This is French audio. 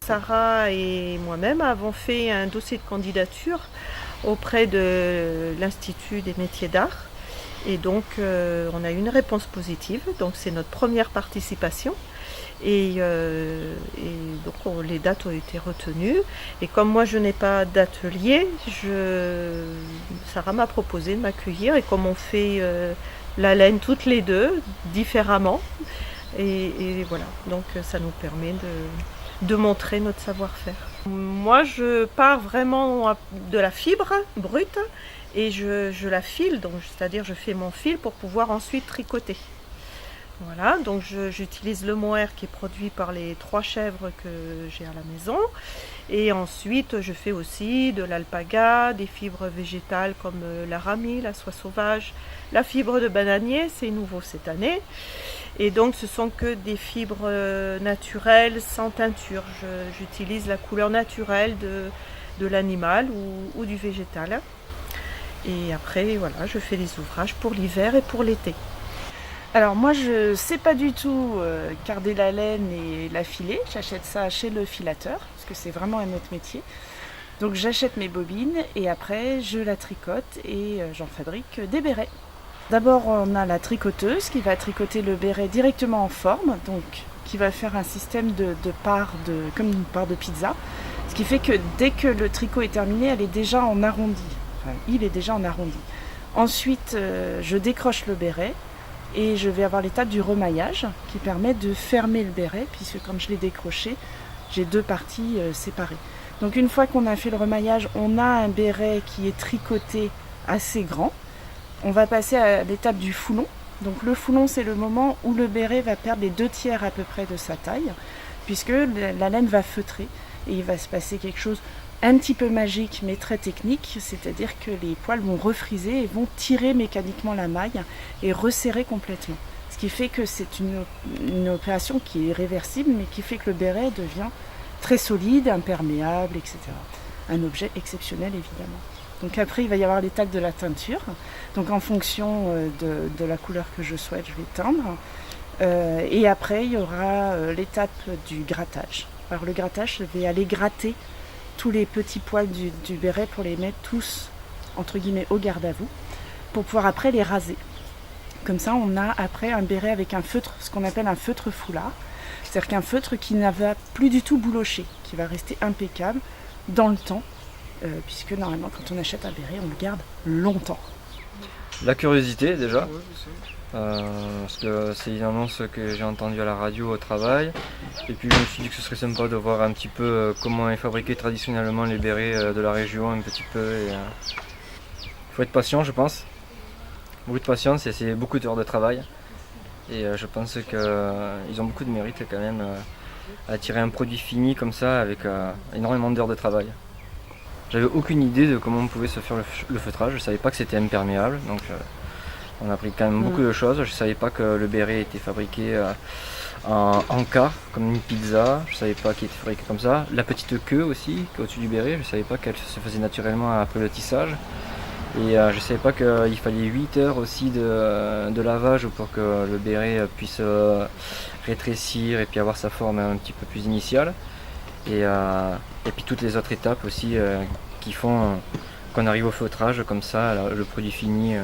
Sarah et moi-même avons fait un dossier de candidature auprès de l'Institut des métiers d'art. Et donc, on a eu une réponse positive. Donc, c'est notre première participation. Et donc, les dates ont été retenues. Et comme moi, je n'ai pas d'atelier, Sarah m'a proposé de m'accueillir. Et comme on fait la laine toutes les deux, différemment, et voilà. Donc, ça nous permet de montrer notre savoir-faire. Moi, je pars vraiment de la fibre brute et je la file, donc c'est-à-dire je fais mon fil pour pouvoir ensuite tricoter. Voilà, donc j'utilise le mohair qui est produit par les 3 chèvres que j'ai à la maison. Et ensuite, je fais aussi de l'alpaga, des fibres végétales comme la ramie, la soie sauvage, la fibre de bananier, c'est nouveau cette année. Et donc, ce sont que des fibres naturelles, sans teinture. J'utilise la couleur naturelle de l'animal ou du végétal. Et après, voilà, je fais des ouvrages pour l'hiver et pour l'été. Alors moi je sais pas du tout carder la laine et la filer, j'achète ça chez le filateur parce que c'est vraiment un autre métier. Donc j'achète mes bobines et après je la tricote et j'en fabrique des bérets. D'abord on a la tricoteuse qui va tricoter le béret directement en forme, donc qui va faire un système de part comme une part de pizza. Ce qui fait que dès que le tricot est terminé, elle est déjà en arrondi. Enfin, il est déjà en arrondi. Ensuite je décroche le béret. Et je vais avoir l'étape du remaillage qui permet de fermer le béret, puisque comme je l'ai décroché, j'ai 2 parties séparées. Donc une fois qu'on a fait le remaillage, on a un béret qui est tricoté assez grand. On va passer à l'étape du foulon. Donc le foulon, c'est le moment où le béret va perdre les 2/3 à peu près de sa taille, puisque la laine va feutrer et il va se passer quelque chose un petit peu magique mais très technique, c'est-à-dire que les poils vont refriser et vont tirer mécaniquement la maille et resserrer complètement. Ce qui fait que c'est une opération qui est réversible mais qui fait que le béret devient très solide, imperméable, etc. Un objet exceptionnel évidemment. Donc après il va y avoir l'étape de la teinture. Donc en fonction de la couleur que je souhaite, je vais teindre. Et après il y aura l'étape du grattage. Alors le grattage, je vais aller gratter tous les petits poils du béret pour les mettre tous entre guillemets au garde à vous pour pouvoir après les raser. Comme ça on a après un béret avec un feutre, ce qu'on appelle un feutre foulard, c'est-à-dire qu'un feutre qui ne va plus du tout boulocher, qui va rester impeccable dans le temps, puisque normalement quand on achète un béret on le garde longtemps. La curiosité déjà, parce que c'est une annonce que j'ai entendue à la radio au travail, et puis je me suis dit que ce serait sympa de voir un petit peu comment est fabriqué traditionnellement les bérets de la région un petit peu. Il faut être patient je pense, beaucoup de patience et c'est beaucoup d'heures de travail, et je pense qu'ils ont beaucoup de mérite quand même à tirer un produit fini comme ça avec énormément d'heures de travail. J'avais aucune idée de comment on pouvait se faire le feutrage, je savais pas que c'était imperméable, donc on a appris quand même beaucoup de choses. Je savais pas que le béret était fabriqué en quart, comme une pizza, je savais pas qu'il était fabriqué comme ça. La petite queue aussi, qui est au-dessus du béret, je savais pas qu'elle se faisait naturellement après le tissage. Et je savais pas qu'il fallait 8 heures aussi de lavage pour que le béret puisse rétrécir et puis avoir sa forme un petit peu plus initiale. Et puis toutes les autres étapes aussi qui font qu'on arrive au feutrage comme ça, le produit fini